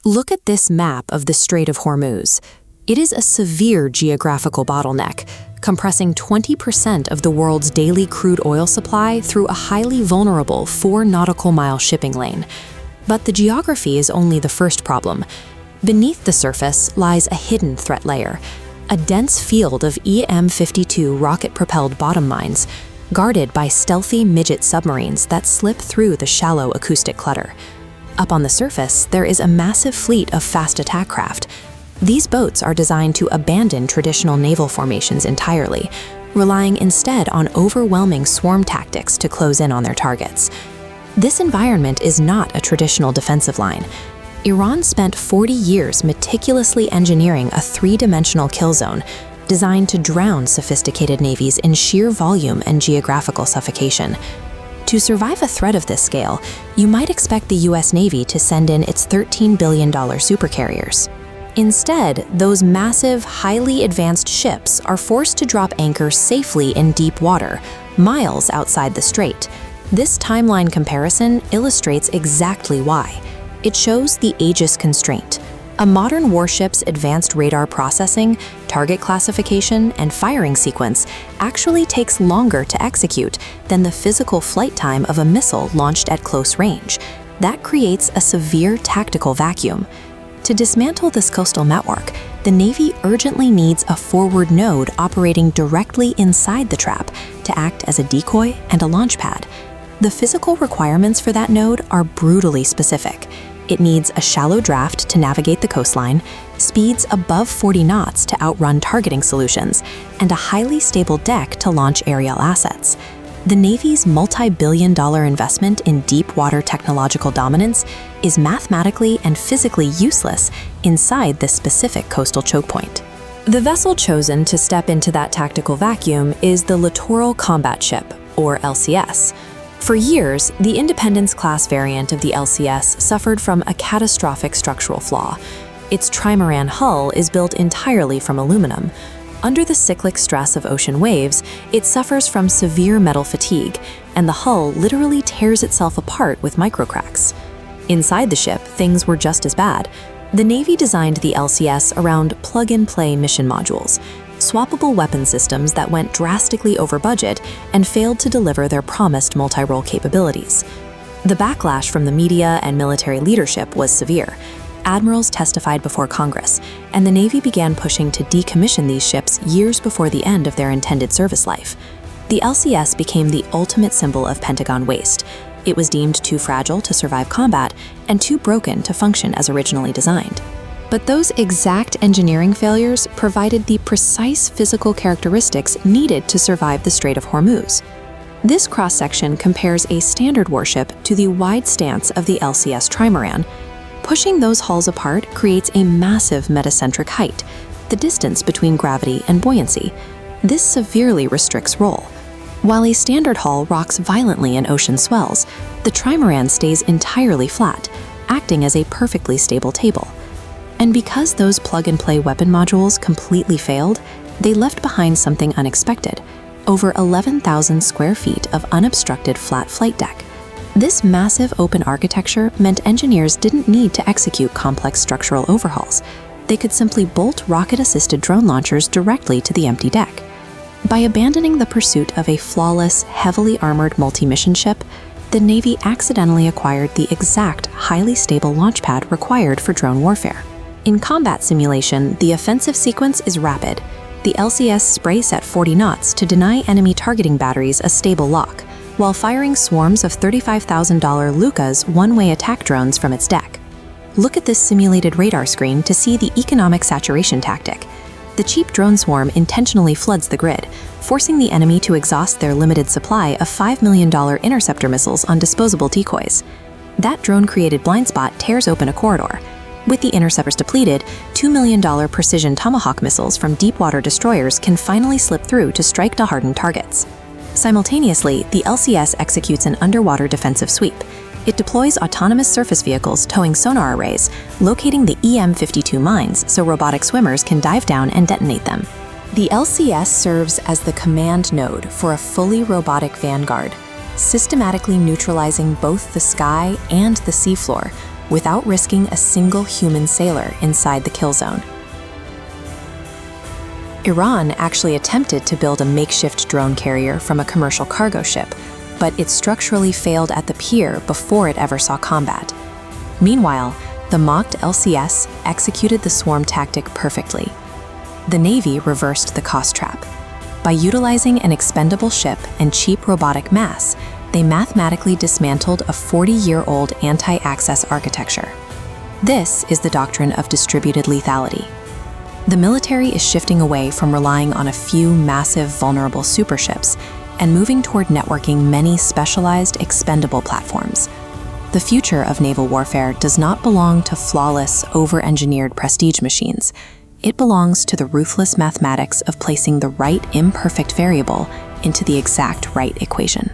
Look at this map of the Strait of Hormuz. It is a severe geographical bottleneck, compressing 20% of the world's daily crude oil supply through a highly vulnerable 4 nautical-mile shipping lane. But the geography is only the first problem. Beneath the surface lies a hidden threat layer, a dense field of EM-52 rocket-propelled bottom mines, guarded by stealthy midget submarines that slip through the shallow acoustic clutter. Up on the surface, there is a massive fleet of fast attack craft. These boats are designed to abandon traditional naval formations entirely, relying instead on overwhelming swarm tactics to close in on their targets. This environment is not a traditional defensive line. Iran spent 40 years meticulously engineering a 3-dimensional kill zone designed to drown sophisticated navies in sheer volume and geographical suffocation. To survive a threat of this scale, you might expect the US Navy to send in its $13 billion supercarriers. Instead, those massive, highly advanced ships are forced to drop anchor safely in deep water, miles outside the strait. This timeline comparison illustrates exactly why. It shows the Aegis constraint. A modern warship's advanced radar processing, target classification, and firing sequence actually takes longer to execute than the physical flight time of a missile launched at close range. That creates a severe tactical vacuum. To dismantle this coastal network, the Navy urgently needs a forward node operating directly inside the trap to act as a decoy and a launch pad. The physical requirements for that node are brutally specific. It needs a shallow draft to navigate the coastline, speeds above 40 knots to outrun targeting solutions, and a highly stable deck to launch aerial assets. The Navy's multi-billion-dollar investment in deep-water technological dominance is mathematically and physically useless inside this specific coastal choke point. The vessel chosen to step into that tactical vacuum is the Littoral Combat Ship, or LCS. For years, the Independence-class variant of the LCS suffered from a catastrophic structural flaw. Its trimaran hull is built entirely from aluminum. Under the cyclic stress of ocean waves, it suffers from severe metal fatigue, and the hull literally tears itself apart with microcracks. Inside the ship, things were just as bad. The Navy designed the LCS around plug-and-play mission modules, swappable weapon systems that went drastically over budget and failed to deliver their promised multi-role capabilities. The backlash from the media and military leadership was severe. Admirals testified before Congress, and the Navy began pushing to decommission these ships years before the end of their intended service life. The LCS became the ultimate symbol of Pentagon waste. It was deemed too fragile to survive combat and too broken to function as originally designed. But those exact engineering failures provided the precise physical characteristics needed to survive the Strait of Hormuz. This cross-section compares a standard warship to the wide stance of the LCS trimaran. Pushing those hulls apart creates a massive metacentric height, the distance between gravity and buoyancy. This severely restricts roll. While a standard hull rocks violently in ocean swells, the trimaran stays entirely flat, acting as a perfectly stable table. And because those plug-and-play weapon modules completely failed, they left behind something unexpected: over 11,000 square feet of unobstructed flat flight deck. This massive open architecture meant engineers didn't need to execute complex structural overhauls. They could simply bolt rocket-assisted drone launchers directly to the empty deck. By abandoning the pursuit of a flawless, heavily armored multi-mission ship, the Navy accidentally acquired the exact, highly stable launch pad required for drone warfare. In combat simulation, the offensive sequence is rapid. The LCS sprays at 40 knots to deny enemy targeting batteries a stable lock, while firing swarms of $35,000 Lucas one-way attack drones from its deck. Look at this simulated radar screen to see the economic saturation tactic. The cheap drone swarm intentionally floods the grid, forcing the enemy to exhaust their limited supply of $5 million interceptor missiles on disposable decoys. That drone-created blind spot tears open a corridor. With the interceptors depleted, $2 million precision Tomahawk missiles from deep-water destroyers can finally slip through to strike to hardened targets. Simultaneously, the LCS executes an underwater defensive sweep. It deploys autonomous surface vehicles towing sonar arrays, locating the EM-52 mines so robotic swimmers can dive down and detonate them. The LCS serves as the command node for a fully robotic vanguard, systematically neutralizing both the sky and the seafloor, without risking a single human sailor inside the kill zone. Iran actually attempted to build a makeshift drone carrier from a commercial cargo ship, but it structurally failed at the pier before it ever saw combat. Meanwhile, the mocked LCS executed the swarm tactic perfectly. The Navy reversed the cost trap. By utilizing an expendable ship and cheap robotic mass, they mathematically dismantled a 40-year-old anti-access architecture. This is the doctrine of distributed lethality. The military is shifting away from relying on a few massive, vulnerable superships and moving toward networking many specialized, expendable platforms. The future of naval warfare does not belong to flawless, over-engineered prestige machines. It belongs to the ruthless mathematics of placing the right imperfect variable into the exact right equation.